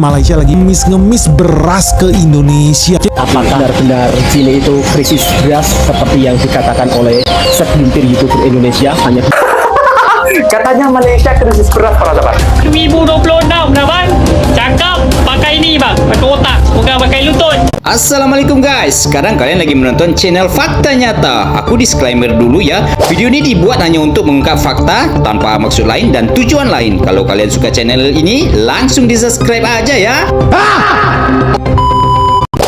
Malaysia lagi ngemis beras ke Indonesia. Apakah benar-benar Chile itu krisis beras seperti yang dikatakan oleh segelintir YouTuber Indonesia? Hanya Katanya Malaysia krisis beras, para sahabat. 2026 dah bang. Cakap pakai ini bang, pakai otak, bukan pakai lutut. Assalamualaikum guys, sekarang kalian lagi menonton channel Fakta Nyata. Aku disclaimer dulu ya, video ini dibuat hanya untuk mengungkap fakta tanpa maksud lain dan tujuan lain. Kalau kalian suka channel ini, langsung di subscribe aja ya.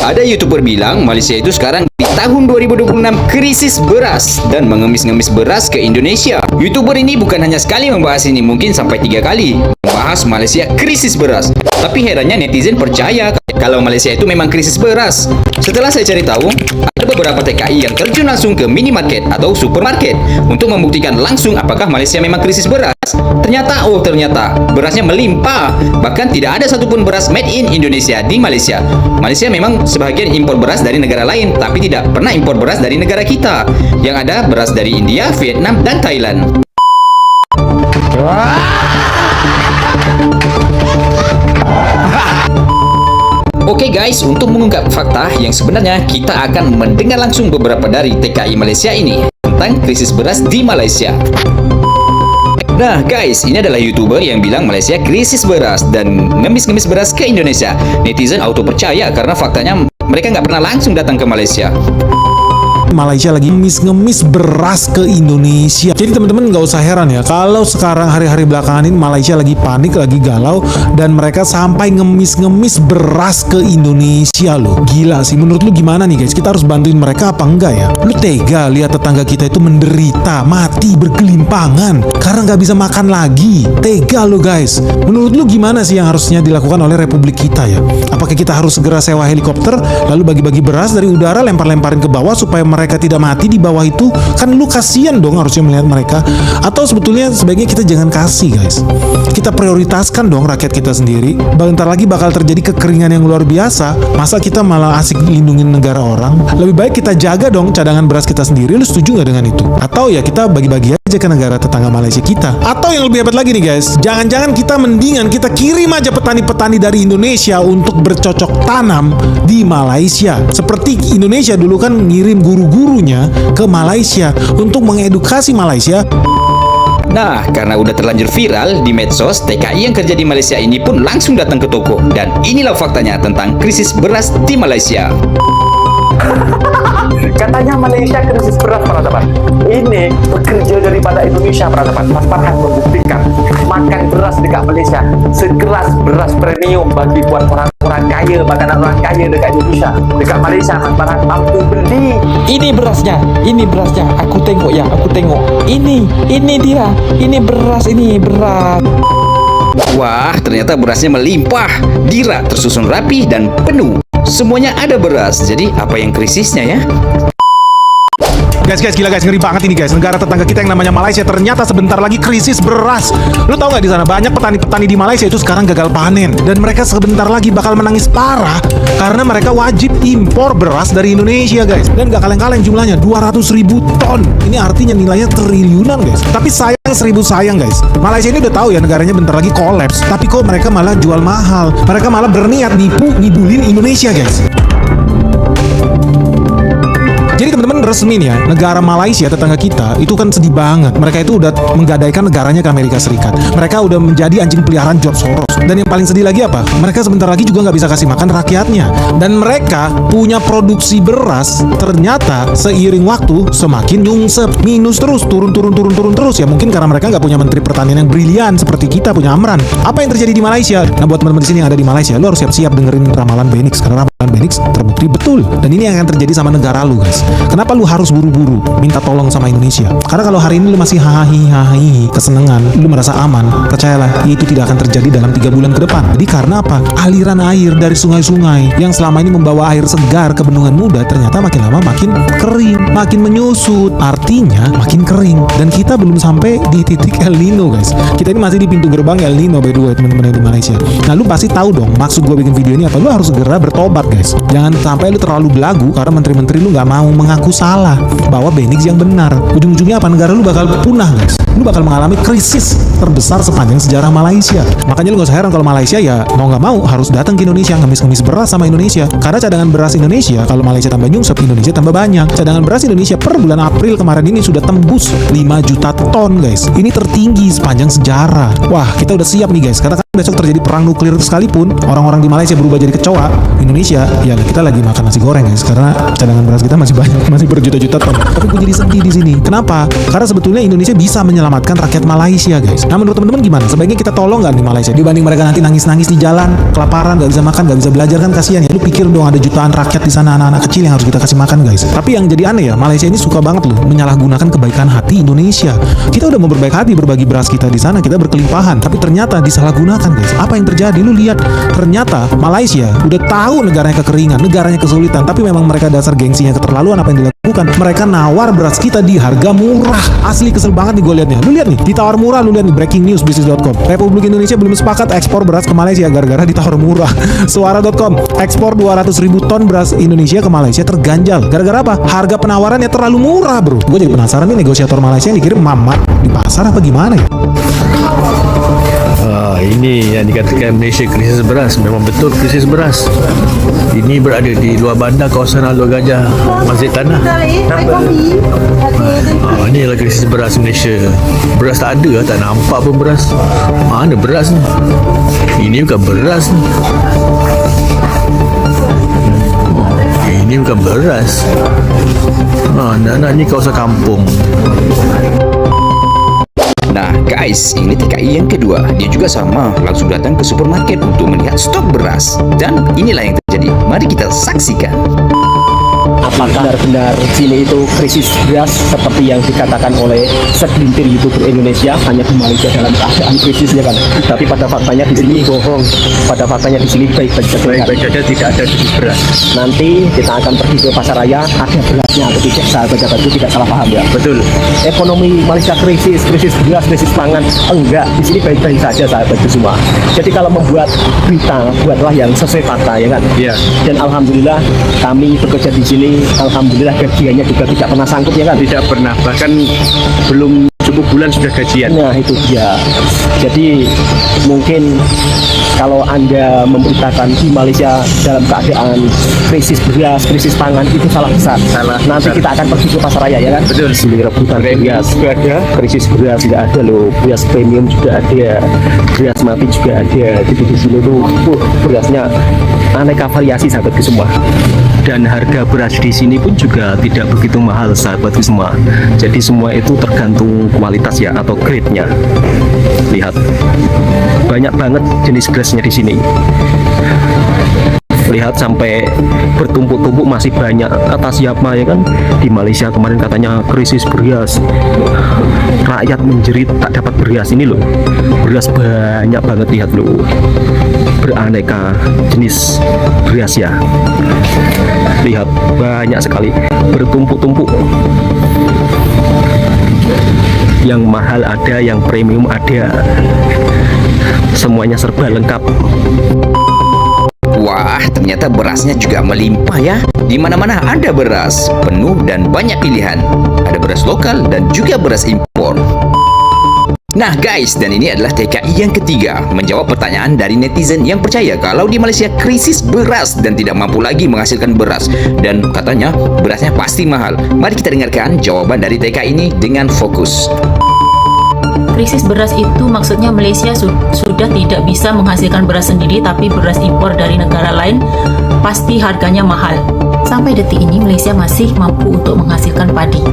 Ada YouTuber bilang Malaysia itu sekarang di tahun 2026 krisis beras dan mengemis-ngemis beras ke Indonesia. YouTuber ini bukan hanya sekali membahas ini, mungkin sampai 3 kali membahas Malaysia krisis beras. Tapi herannya netizen percaya kalau Malaysia itu memang krisis beras. Setelah saya cari tahu, ada beberapa TKI yang terjun langsung ke minimarket atau supermarket untuk membuktikan langsung apakah Malaysia memang krisis beras. Ternyata berasnya melimpah. Bahkan tidak ada satupun beras made in Indonesia di Malaysia. Malaysia memang sebagian impor beras dari negara lain, tapi tidak pernah impor beras dari negara kita. Yang ada beras dari India, Vietnam, dan Thailand. Oke guys, untuk mengungkap fakta yang sebenarnya, kita akan mendengar langsung beberapa dari TKI Malaysia ini tentang krisis beras di Malaysia. Nah guys, ini adalah YouTuber yang bilang Malaysia krisis beras dan ngemis-ngemis beras ke Indonesia. Netizen auto percaya karena faktanya mereka nggak pernah langsung datang ke Malaysia. Malaysia lagi ngemis beras ke Indonesia. Jadi teman-teman nggak usah heran ya kalau sekarang hari-hari belakangan ini Malaysia lagi panik, lagi galau, dan mereka sampai ngemis beras ke Indonesia loh. Gila sih, menurut lu gimana nih guys? Kita harus bantuin mereka apa enggak ya? Lu tega lihat tetangga kita itu menderita, mati bergelimpangan karena nggak bisa makan lagi. Tega lo guys. Menurut lu gimana sih yang harusnya dilakukan oleh Republik kita ya? Apakah kita harus segera sewa helikopter lalu bagi-bagi beras dari udara, lempar-lemparin ke bawah supaya mereka tidak mati di bawah itu? Kan lu kasihan dong harusnya melihat mereka. Atau sebetulnya sebaiknya kita jangan kasih guys, kita prioritaskan dong rakyat kita sendiri. Bentar lagi bakal terjadi kekeringan yang luar biasa, masa kita malah asik lindungin negara orang? Lebih baik kita jaga dong cadangan beras kita sendiri. Lu setuju nggak dengan itu? Atau ya kita bagi-bagi aja ke negara tetangga Malaysia kita? Atau yang lebih hebat lagi nih guys, jangan-jangan kita mendingan kita kirim aja petani-petani dari Indonesia untuk bercocok tanam di Malaysia. Seperti Indonesia dulu kan ngirim guru-gurunya ke Malaysia untuk mengedukasi Malaysia. Nah, karena udah terlanjur viral di medsos, TKI yang kerja di Malaysia ini pun langsung datang ke toko. Dan inilah faktanya tentang krisis beras di Malaysia. Katanya Malaysia krisis beras, para sahabat. Ini bekerja daripada Indonesia, para sahabat. Mas Farhan membuktikan makan beras dekat Malaysia segelas beras premium bagi buat orang-orang kaya, makanan orang kaya dekat Indonesia. Dekat Malaysia, Mas Farhan mampu beli. Ini berasnya, aku tengok ya, ini dia, ini beras. Wah, ternyata berasnya melimpah, dirak, tersusun rapi, dan penuh. Semuanya ada beras, jadi apa yang krisisnya ya? Guys, gila guys, ngeri banget ini guys. Negara tetangga kita yang namanya Malaysia ternyata sebentar lagi krisis beras. Lu tahu nggak di sana banyak petani-petani di Malaysia itu sekarang gagal panen dan mereka sebentar lagi bakal menangis parah karena mereka wajib impor beras dari Indonesia guys. Dan gak kaleng-kaleng jumlahnya 200.000 ton. Ini artinya nilainya triliunan guys. Tapi sayang guys, Malaysia ini udah tahu ya negaranya bentar lagi kolaps. Tapi kok mereka malah jual mahal. Mereka malah berniat ngibulin Indonesia guys. Jadi teman-teman resmi nih ya, negara Malaysia tetangga kita itu kan sedih banget. Mereka itu udah menggadaikan negaranya ke Amerika Serikat. Mereka udah menjadi anjing peliharaan George Soros. Dan yang paling sedih lagi apa? Mereka sebentar lagi juga nggak bisa kasih makan rakyatnya. Dan mereka punya produksi beras ternyata seiring waktu semakin nyungsep, minus terus, turun terus ya. Mungkin karena mereka nggak punya menteri pertanian yang brilian seperti kita punya Amran. Apa yang terjadi di Malaysia? Nah buat teman-teman di sini yang ada di Malaysia, lo harus siap-siap dengerin ramalan Benix karena ramalan Benix terbukti betul. Dan ini yang akan terjadi sama negara lu guys. Kenapa lu harus buru-buru minta tolong sama Indonesia? Karena kalau hari ini lu masih hahi kesenangan, lu merasa aman, percayalah itu tidak akan terjadi dalam 3 bulan ke depan. Jadi karena apa? Aliran air dari sungai-sungai yang selama ini membawa air segar ke bendungan muda ternyata makin lama makin kering, makin menyusut. Artinya makin kering. Dan kita belum sampai di titik El Nino guys. Kita ini masih di pintu gerbang El Nino by the way teman-teman di Malaysia. Nah lu pasti tahu dong maksud gue bikin video ini apa. Lu harus segera bertobat guys. Jangan sampai lu terlalu belagu karena menteri-menteri lu nggak mau mengaku salah bahwa Benix yang benar. Ujung-ujungnya apa? Negara lu bakal punah guys. lu bakal mengalami krisis terbesar sepanjang sejarah Malaysia. Makanya lu gak usah heran kalau Malaysia ya mau nggak mau harus datang ke Indonesia ngemis-ngemis beras sama Indonesia. Karena cadangan beras Indonesia, kalau Malaysia tambah nyungsep, Indonesia tambah banyak. Cadangan beras Indonesia per bulan April kemarin ini sudah tembus 5 juta ton guys. Ini tertinggi sepanjang sejarah. Wah, kita udah siap nih guys, karena kan besok terjadi perang nuklir sekalipun orang-orang di Malaysia berubah jadi kecoa, Indonesia ya kita lagi makan nasi goreng guys, karena cadangan beras kita masih banyak, masih berjuta-juta ton. Tapi gue jadi sedih di sini. Kenapa? Karena sebetulnya Indonesia bisa menyelamatkan rakyat Malaysia guys. Nah, menurut teman-teman gimana? Sebaiknya kita tolong nggak nih Malaysia dibanding mereka nanti nangis-nangis di jalan, kelaparan, nggak bisa makan, nggak bisa belajar, kan kasihan ya. Lu pikir dong ada jutaan rakyat di sana, anak-anak kecil yang harus kita kasih makan guys. Tapi yang jadi aneh ya, Malaysia ini suka banget loh menyalahgunakan kebaikan hati Indonesia. Kita udah mau berbaik hati berbagi beras kita di sana, kita berkelimpahan, tapi ternyata disalahgunakan guys. Apa yang terjadi? Lu lihat, ternyata Malaysia udah tahu negaranya kekeringan, negaranya kesulitan, tapi memang mereka dasar gengsinya keterlaluan. Apa yang dilakukan? Mereka nawar beras kita di harga murah. Asli kesel banget nih gue liatnya. Lu lihat nih, ditawar murah. Lu lihat nih, breaking news bisnis.com. Republik Indonesia belum sepakat ekspor beras ke Malaysia gara-gara ditawar murah. Suara.com, ekspor 200.000 ton beras Indonesia ke Malaysia terganjal. Gara-gara apa? Harga penawarannya terlalu murah, bro. Gue jadi penasaran nih, negosiator Malaysia yang dikirim mamat di pasar apa gimana ya? Ini yang dikatakan Malaysia krisis beras. Memang betul krisis beras. Ini berada di luar bandar kawasan Alur Gajah, Masjid Tanah. Inilah krisis beras Malaysia. Beras tak ada, tak nampak pun beras. Mana beras ni? Ini bukan beras ni. Ini bukan beras. Anak-anak ni kawasan kampung. Nah guys, ini TKI yang kedua. Dia juga sama, langsung datang ke supermarket untuk melihat stok beras. Dan inilah yang terjadi. Mari kita saksikan. Apakah benar-benar sini itu krisis beras seperti yang dikatakan oleh segelintir YouTuber Indonesia, hanya di Malaysia dalam keadaan krisis ya kan? Tapi pada faktanya di sini bohong. Pada faktanya di sini baik-baik saja, tidak ada krisis beras. Nanti kita akan pergi ke pasar raya, ada berasnya atau tidak, sahabat-sahabat itu tidak salah paham ya. Betul. Ekonomi Malaysia krisis beras, krisis pangan, enggak. Di sini baik-baik saja sahabat itu semua. Jadi kalau membuat berita, buatlah yang sesuai fakta ya kan? Iya. Dan alhamdulillah kami bekerja di sini. Alhamdulillah gajiannya juga tidak pernah sangkut ya kan? Tidak pernah, bahkan belum cukup bulan sudah gajian. Nah itu dia. Jadi mungkin kalau Anda memberitakan di Malaysia dalam keadaan krisis beras, krisis pangan, itu salah besar. Nanti kita akan pergi ke pasar raya ya kan? Betul. Di sini rebutan beras juga ada, krisis beras juga ada loh, beras premium juga ada, beras mati juga ada. Jadi di sini tuh berasnya aneka variasi sahabatku semua. Dan harga beras di sini pun juga tidak begitu mahal sahabatku semua. Jadi semua itu tergantung kualitas ya atau grade-nya. Lihat, banyak banget jenis berasnya di sini. Lihat sampai bertumpuk-tumpuk masih banyak. Kata siapa ya kan? Di Malaysia kemarin katanya krisis beras. Rakyat menjerit tak dapat beras, ini loh. Beras banyak banget, lihat loh. Beraneka jenis beras ya. Lihat banyak sekali, bertumpuk-tumpuk. Yang mahal ada, yang premium ada. Semuanya serba lengkap. Wah, ternyata berasnya juga melimpah ya. Di mana-mana ada beras, penuh dan banyak pilihan. Ada beras lokal dan juga beras impor. Nah guys, dan ini adalah TKI yang ketiga, menjawab pertanyaan dari netizen yang percaya kalau di Malaysia krisis beras dan tidak mampu lagi menghasilkan beras. Dan katanya berasnya pasti mahal. Mari kita dengarkan jawaban dari TKI ini dengan fokus. Krisis beras itu maksudnya Malaysia sudah tidak bisa menghasilkan beras sendiri, tapi beras impor dari negara lain pasti harganya mahal. Sampai detik ini Malaysia masih mampu untuk menghasilkan padi.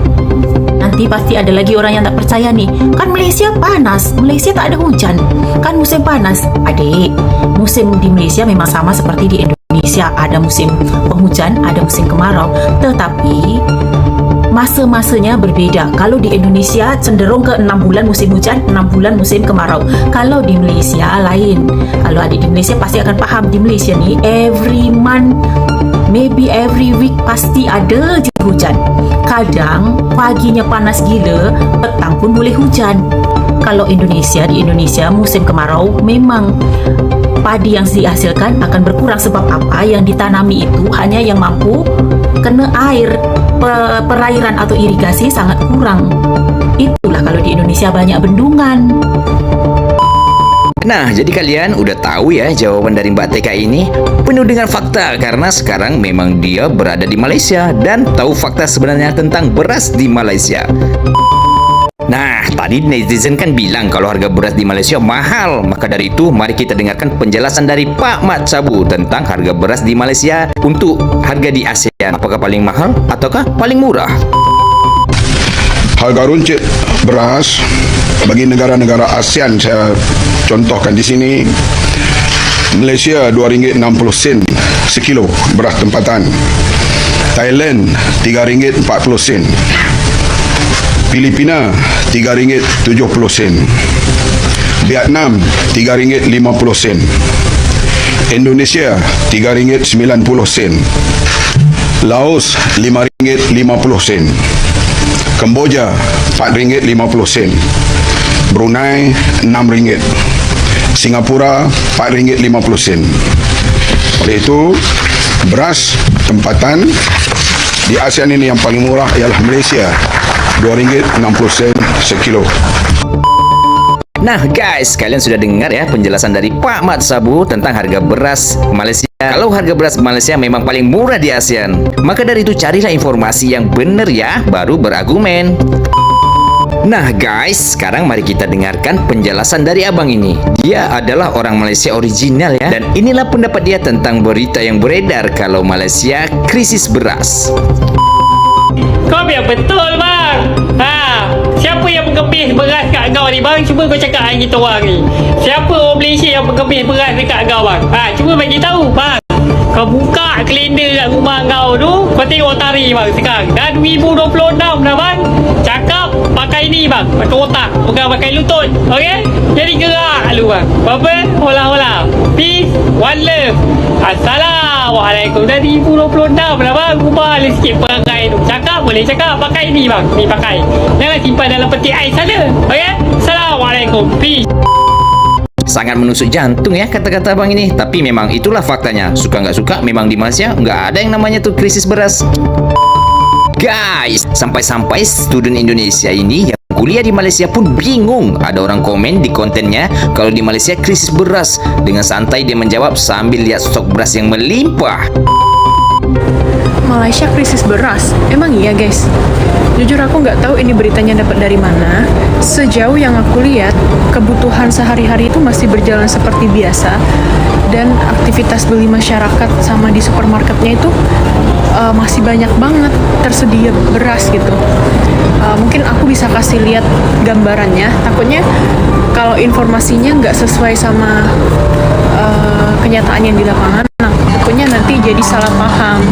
Nanti pasti ada lagi orang yang tak percaya nih, kan Malaysia panas, Malaysia tak ada hujan, kan musim panas. Adik, musim di Malaysia memang sama seperti di Indonesia, ada musim penghujan, ada musim kemarau, tetapi masa-masanya berbeda. Kalau di Indonesia cenderung ke 6 bulan musim hujan, 6 bulan musim kemarau. Kalau di Malaysia lain. Kalau adik di Malaysia pasti akan paham, di Malaysia nih every month, maybe every week pasti ada je hujan. Kadang paginya panas gila, petang pun boleh hujan. Kalau di Indonesia musim kemarau memang padi yang dihasilkan akan berkurang. Sebab apa? Yang ditanami itu hanya yang mampu kena air, perairan atau irigasi sangat kurang. Itulah kalau di Indonesia banyak bendungan. Nah, jadi kalian udah tahu ya jawaban dari Mbak TK ini penuh dengan fakta karena sekarang memang dia berada di Malaysia dan tahu fakta sebenarnya tentang beras di Malaysia. Nah, tadi netizen kan bilang kalau harga beras di Malaysia mahal. Maka dari itu, mari kita dengarkan penjelasan dari Pak Mat Sabu tentang harga beras di Malaysia untuk harga di ASEAN. Apakah paling mahal ataukah paling murah? Harga runcit beras bagi negara-negara ASEAN saya contohkan di sini. Malaysia RM2.60 sekilo beras tempatan. Thailand RM3.40. Filipina RM3.70. Vietnam RM3.50. Indonesia RM3.90. Laos RM5.50. Kemboja RM4.50. Brunei RM6. Singapura RM4.50. Oleh itu, beras tempatan di ASEAN ini yang paling murah ialah Malaysia, RM2.60 sekilo. Nah guys, kalian sudah dengar ya penjelasan dari Pak Mat Sabu tentang harga beras Malaysia. Kalau harga beras Malaysia memang paling murah di ASEAN, maka dari itu carilah informasi yang benar ya, baru berargumen. Nah guys, sekarang mari kita dengarkan penjelasan dari abang ini. Dia adalah orang Malaysia original ya, dan inilah pendapat dia tentang berita yang beredar kalau Malaysia krisis beras. Kau biar betul bang. Siapa yang mengemis beras kat kau ni bang? Cuba kau cakap dengan kita orang ni. Siapa orang Malaysia yang mengemis beras dekat kau bang? Cuba bagi tahu bang. Kau buka kalender kat rumah kau tu, kau tengok tarikh bang sekarang. Dah 2026 dah bang. Cakap pakai ni bang, pakai otak, bukan pakai lutut. Okey? Jadi gerak lu bang. Apa? Hola. Peace, one love. Assalamualaikum. Dah 2026 dah bang. Ubah lah sikit perangai tu. Cakap boleh cakap, pakai ni bang. Ni pakai. Jangan simpan dalam peti ais saja. Okey? Assalamualaikum. Peace. Sangat menusuk jantung ya kata-kata abang ini. Tapi memang itulah faktanya. Suka nggak suka, memang di Malaysia nggak ada yang namanya tuh krisis beras. Guys, sampai-sampai student Indonesia ini yang kuliah di Malaysia pun bingung. Ada orang komen di kontennya kalau di Malaysia krisis beras. Dengan santai dia menjawab sambil lihat stok beras yang melimpah. Malaysia krisis beras? Emang iya guys? Jujur aku nggak tahu ini beritanya dapat dari mana. Sejauh yang aku lihat, kebutuhan sehari-hari itu masih berjalan seperti biasa. Dan aktivitas beli masyarakat sama di supermarketnya itu masih banyak banget tersedia beras gitu. Mungkin aku bisa kasih lihat gambarannya. Takutnya kalau informasinya nggak sesuai sama kenyataan yang di lapangan, takutnya nanti jadi salah paham.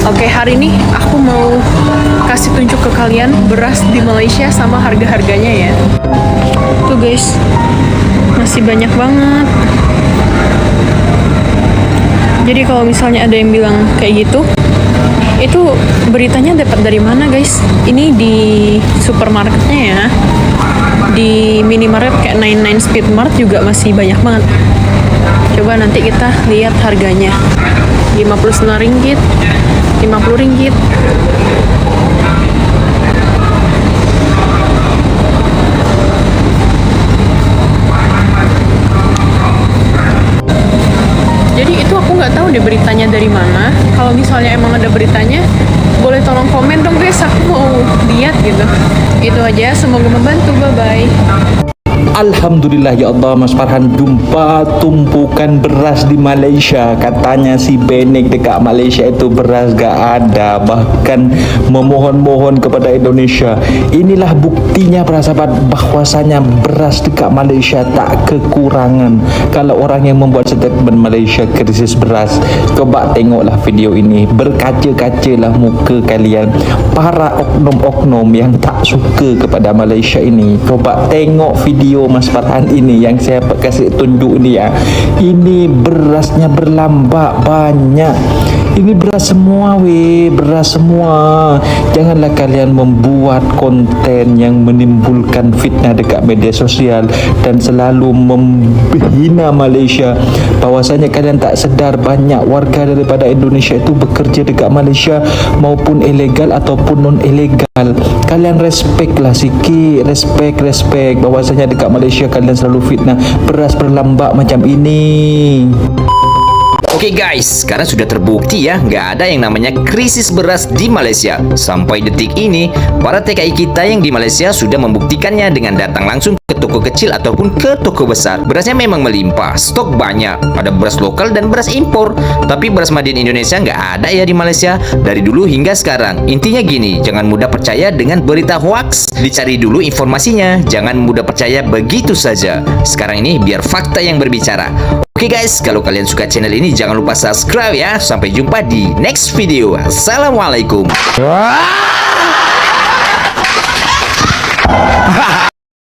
Oke, hari ini aku mau kasih tunjuk ke kalian beras di Malaysia sama harga-harganya ya. Tuh guys, masih banyak banget. Jadi kalau misalnya ada yang bilang kayak gitu, itu beritanya dapat dari mana guys? Ini di supermarketnya ya. Di minimarket kayak 99 Speed Mart juga masih banyak banget. Coba nanti kita lihat harganya. RM59, RM50. Jadi itu aku nggak tahu deh beritanya dari mana. Kalau misalnya emang ada beritanya, boleh tolong komen dong guys, aku mau lihat gitu. Itu aja, semoga membantu. Bye-bye. Alhamdulillah ya Allah, Mas Farhan jumpa tumpukan beras di Malaysia. Katanya si Benek dekat Malaysia itu beras gak ada, bahkan memohon-mohon kepada Indonesia. Inilah buktinya para sahabat bahwasanya beras dekat Malaysia tak kekurangan. Kalau orang yang membuat statement Malaysia krisis beras, coba tengoklah video ini, berkaca-kacalah muka kalian. Para oknum-oknum yang tak suka kepada Malaysia ini, coba tengok video Mas Farhan ini yang saya kasih tunjuk ni ya. Ini berasnya berlambak banyak. Ini beras semua beras semua. Janganlah kalian membuat konten yang menimbulkan fitnah dekat media sosial dan selalu menghina Malaysia. Bahwasanya kalian tak sedar banyak warga daripada Indonesia itu bekerja dekat Malaysia maupun ilegal ataupun non ilegal. Kalian respect lah sikit, respect bahwasanya dekat Malaysia kalian selalu fitnah beras berlambak macam ini. Oke guys, sekarang sudah terbukti ya, nggak ada yang namanya krisis beras di Malaysia. Sampai detik ini, para TKI kita yang di Malaysia sudah membuktikannya dengan datang langsung ke toko kecil ataupun ke toko besar. Berasnya memang melimpah, stok banyak, ada beras lokal dan beras impor. Tapi beras made in Indonesia nggak ada ya di Malaysia, dari dulu hingga sekarang. Intinya gini, jangan mudah percaya dengan berita hoax. Dicari dulu informasinya, jangan mudah percaya begitu saja. Sekarang ini biar fakta yang berbicara. Oke guys, kalau kalian suka channel ini jangan lupa subscribe ya. Sampai jumpa di next video. Assalamualaikum.